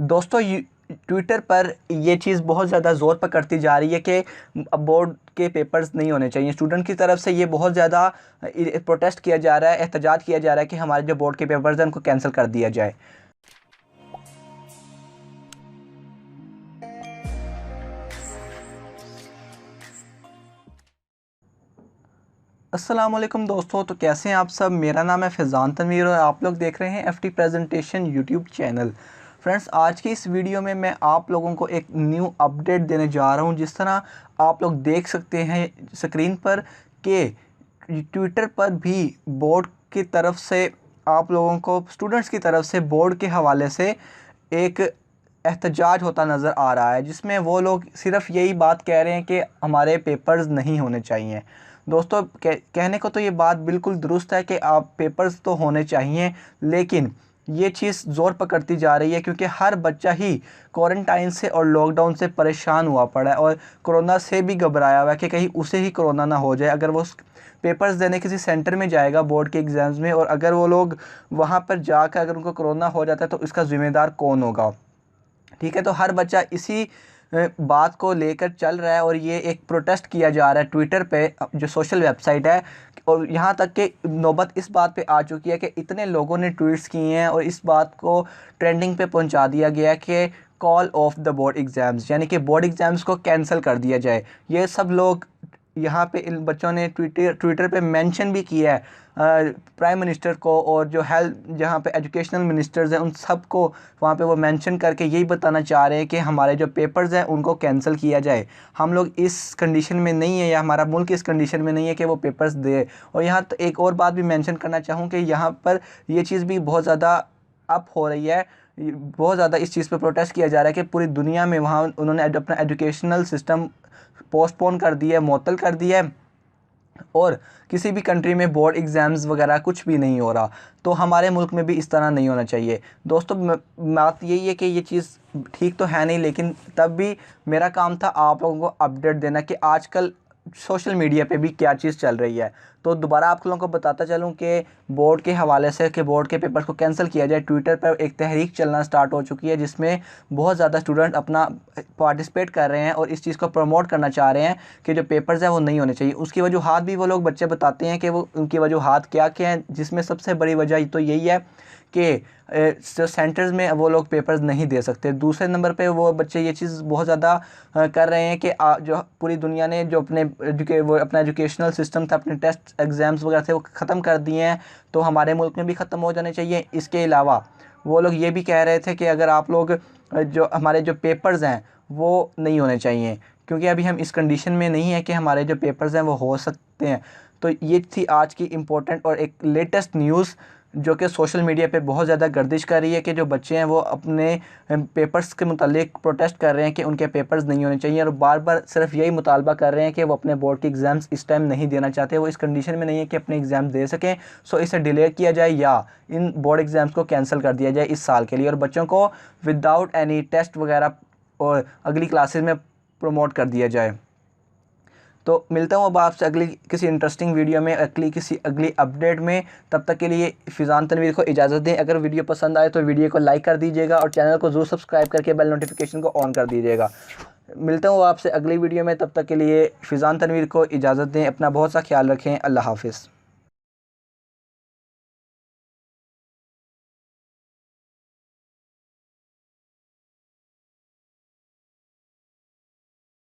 दोस्तों ट्विटर पर ये चीज़ बहुत ज़्यादा ज़ोर पकड़ती जा रही है कि अब बोर्ड के पेपर्स नहीं होने चाहिए। स्टूडेंट की तरफ से ये बहुत ज़्यादा प्रोटेस्ट किया जा रहा है, एहतजाज किया जा रहा है कि हमारे जो बोर्ड के पेपर्स हैं उनको कैंसिल कर दिया जाए। अस्सलाम वालेकुम दोस्तों, तो कैसे हैं आप सब। मेरा नाम है फैज़ान तनवीर और आप लोग देख रहे हैं FT presentation YouTube channel. Friends, आज की इस वीडियो में मैं आप लोगों को एक न्यू अपडेट देने जा रहा हूं। जिस तरह आप लोग देख सकते हैं स्क्रीन पर कि ट्विटर पर भी बोर्ड की तरफ से आप लोगों को, स्टूडेंट्स की तरफ से बोर्ड के हवाले से एक एहतजाज होता नज़र आ रहा है, जिसमें वो लोग सिर्फ यही बात कह रहे हैं कि हमारे पेपर्स नहीं होने चाहिए। दोस्तों, कहने को तो ये बात बिल्कुल दुरुस्त है कि आप पेपर्स तो होने चाहिए, लेकिन ये चीज़ ज़ोर पकड़ती जा रही है क्योंकि हर बच्चा ही क्वारंटाइन से और लॉकडाउन से परेशान हुआ पड़ा है और कोरोना से भी घबराया हुआ है कि कहीं उसे ही कोरोना ना हो जाए। अगर वो पेपर्स देने किसी सेंटर में जाएगा बोर्ड के एग्ज़ाम्स में, और अगर वो लोग वहाँ पर जाकर अगर उनको कोरोना हो जाता है तो इसका ज़िम्मेदार कौन होगा। ठीक है, तो हर बच्चा इसी बात को लेकर चल रहा है और ये एक प्रोटेस्ट किया जा रहा है ट्विटर पे, जो सोशल वेबसाइट है। और यहाँ तक कि नौबत इस बात पे आ चुकी है कि इतने लोगों ने ट्वीट्स किए हैं और इस बात को ट्रेंडिंग पे पहुँचा दिया गया है कि call of the board exams, यानी कि बोर्ड एग्ज़ाम्स को कैंसिल कर दिया जाए। ये सब लोग यहाँ पे इन बच्चों ने ट्विटर पे मेंशन भी किया है प्राइम मिनिस्टर को, और जो हेल्थ, जहाँ पे एजुकेशनल मिनिस्टर्स हैं, उन सब को वहाँ पे वो मेंशन करके यही बताना चाह रहे हैं कि हमारे जो पेपर्स हैं उनको कैंसिल किया जाए। हम लोग इस कंडीशन में नहीं है, या हमारा मुल्क इस कंडीशन में नहीं है कि वो पेपर्स दे। और यहाँ तो एक और बात भी मेंशन करना चाहूँ कि यहाँ पर ये चीज़ भी बहुत ज़्यादा अप हो रही है, बहुत ज़्यादा इस चीज़ पे प्रोटेस्ट किया जा रहा है कि पूरी दुनिया में वहाँ उन्होंने अपना एजुकेशनल सिस्टम पोस्टपोन कर दिया है, मुअत्तल कर दिया है, और किसी भी कंट्री में बोर्ड एग्ज़ाम्स वगैरह कुछ भी नहीं हो रहा। तो हमारे मुल्क में भी इस तरह नहीं होना चाहिए। दोस्तों, बात यही है कि ये चीज़ ठीक तो है नहीं, लेकिन तब भी मेरा काम था आप लोगों को अपडेट देना कि आजकल सोशल मीडिया पे भी क्या चीज़ चल रही है। तो दोबारा आप लोगों को बताता चलूँ कि बोर्ड के हवाले से कि बोर्ड के पेपर्स को कैंसिल किया जाए, ट्विटर पर एक तहरीक चलना स्टार्ट हो चुकी है, जिसमें बहुत ज़्यादा स्टूडेंट अपना पार्टिसिपेट कर रहे हैं और इस चीज़ को प्रमोट करना चाह रहे हैं कि जो पेपर्स हैं वो नहीं होने चाहिए। उसकी वजूहात भी वो लोग बच्चे बताते हैं कि वो उनकी वजूहात क्या क्या हैं, जिसमें सबसे बड़ी वजह तो यही है कि जो सेंटर्स में वो लोग पेपर्स नहीं दे सकते। दूसरे नंबर पे वो बच्चे ये चीज़ बहुत ज़्यादा कर रहे हैं कि जो पूरी दुनिया ने जो वो अपना एजुकेशनल सिस्टम था, अपने टेस्ट एग्ज़ाम्स वगैरह थे, वो ख़त्म कर दिए हैं, तो हमारे मुल्क में भी ख़त्म हो जाने चाहिए। इसके अलावा वो लोग ये भी कह रहे थे कि अगर आप लोग जो हमारे जो पेपर्स हैं वो नहीं होने चाहिए, क्योंकि अभी हम इस कंडीशन में नहीं है कि हमारे जो पेपर्स हैं वो हो सकते हैं। तो ये थी आज की इम्पोर्टेंट और एक लेटेस्ट न्यूज़ जो कि सोशल मीडिया पे बहुत ज़्यादा गर्दिश कर रही है कि जो बच्चे हैं वो अपने पेपर्स के मुतालिक प्रोटेस्ट कर रहे हैं कि उनके पेपर्स नहीं होने चाहिए, और बार बार सिर्फ यही मुतालबा कर रहे हैं कि वो अपने बोर्ड के एग्ज़ाम्स इस टाइम नहीं देना चाहते, वो इस कंडीशन में नहीं है कि अपने एग्ज़ाम दे सकें। सो इसे डिले किया जाए या इन बोर्ड एग्ज़ाम्स को कैंसिल कर दिया जाए इस साल के लिए, और बच्चों को विदाउट एनी टेस्ट वगैरह और अगली क्लासेस में प्रमोट कर दिया जाए। तो मिलता हूँ अब आपसे अगली किसी इंटरेस्टिंग वीडियो में, किसी अगली अपडेट में। तब तक के लिए फ़ैज़ान तनवीर को इजाज़त दें। अगर वीडियो पसंद आए तो वीडियो को लाइक कर दीजिएगा और चैनल को ज़रूर सब्सक्राइब करके बेल नोटिफिकेशन को ऑन कर दीजिएगा। मिलता हूँ आपसे अगली वीडियो में, तब तक के लिए फ़ैज़ान तनवीर को इजाज़त दें। अपना बहुत सा ख्याल रखें। अल्लाह हाफ़िज़।